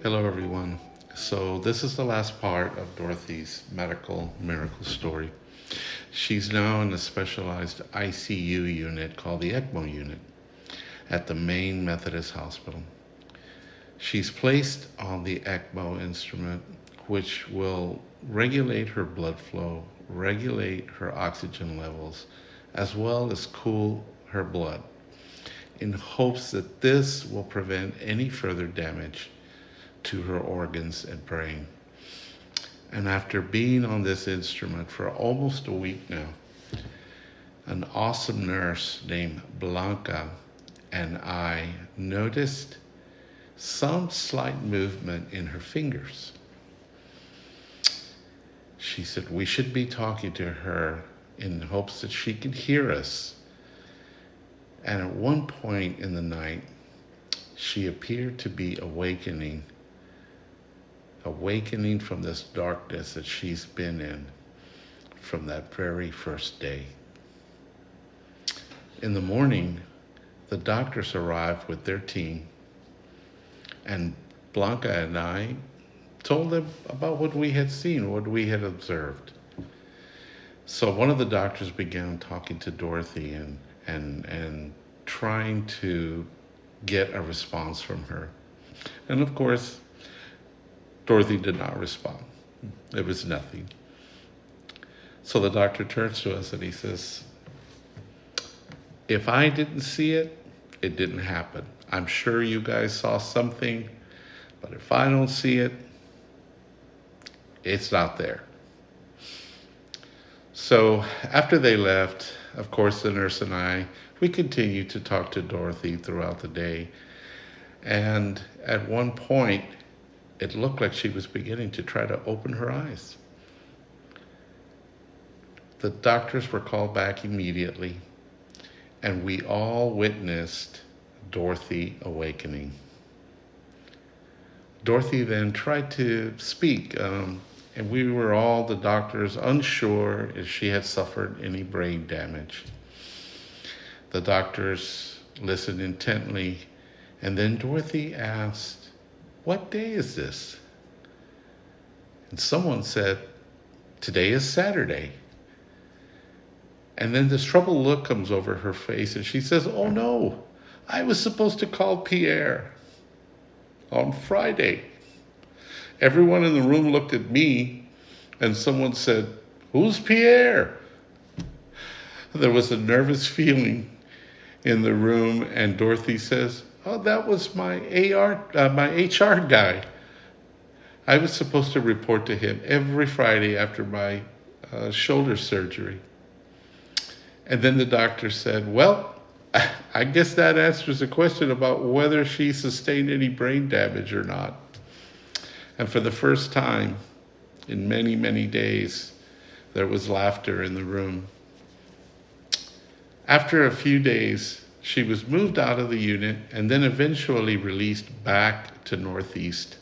Hello, everyone. So, this is the last part of Dorothy's medical miracle story. She's now in a specialized ICU unit called the ECMO unit at the Maine Methodist Hospital. She's placed on the ECMO instrument, which will regulate her blood flow, regulate her oxygen levels, as well as cool her blood, in hopes that this will prevent any further damage to her organs and brain. And after being on this instrument for almost a week now, an awesome nurse named Blanca and I noticed some slight movement in her fingers. She said we should be talking to her in hopes that she can hear us. And at one point in the night, she appeared to be awakening from this darkness that she's been in from that very first day. In the morning, the doctors arrived with their team, and Blanca and I told them about what we had seen, what we had observed. So one of the doctors began talking to Dorothy and trying to get a response from her. And of course, Dorothy did not respond. There was nothing. So the doctor turns to us and he says, if I didn't see it, it didn't happen. I'm sure you guys saw something, but if I don't see it, it's not there. So after they left, of course, the nurse and I, we continued to talk to Dorothy throughout the day. And at one point, it looked like she was beginning to try to open her eyes. The doctors were called back immediately, and we all witnessed Dorothy awakening. Dorothy then tried to speak, and we were all, the doctors, unsure if she had suffered any brain damage. The doctors listened intently, and then Dorothy asked, "What day is this?" And someone said, "Today is Saturday." And then this troubled look comes over her face, and she says, "Oh no, I was supposed to call Pierre on Friday." Everyone in the room looked at me, and someone said, "Who's Pierre?" There was a nervous feeling in the room, and Dorothy says, "Oh, that was my HR guy. I was supposed to report to him every Friday after my shoulder surgery." And then the doctor said, "Well, I guess that answers the question about whether she sustained any brain damage or not." And for the first time in many, many days, there was laughter in the room. After a few days, she was moved out of the unit and then eventually released back to Northeast,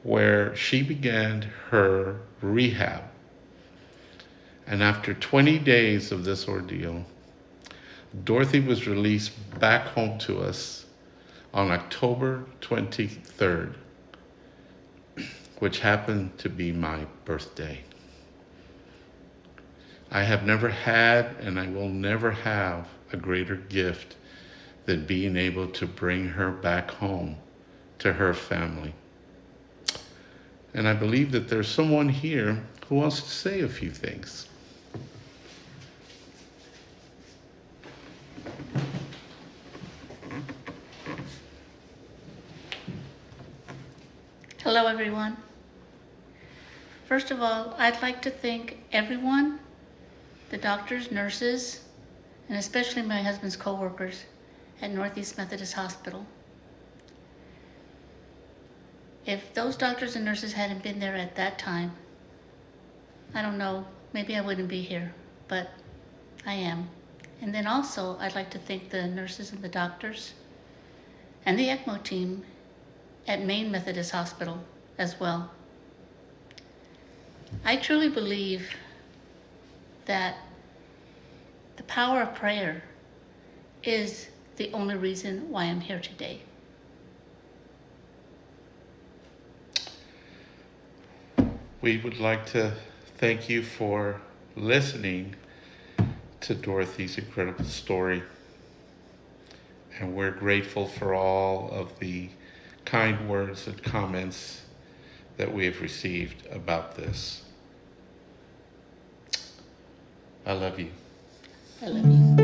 where she began her rehab. And after 20 days of this ordeal, Dorothy was released back home to us on October 23rd, which happened to be my birthday. I have never had, and I will never have, a greater gift than being able to bring her back home to her family. And I believe that there's someone here who wants to say a few things. Hello, everyone. First of all, I'd like to thank everyone, the doctors, nurses, and especially my husband's co-workers at Northeast Methodist Hospital. If those doctors and nurses hadn't been there at that time, I don't know, maybe I wouldn't be here, but I am. And then also, I'd like to thank the nurses and the doctors and the ECMO team at Maine Methodist Hospital as well. I truly believe that the power of prayer is the only reason why I'm here today. We would like to thank you for listening to Dorothy's incredible story. And we're grateful for all of the kind words and comments that we have received about this. I love you. I love you.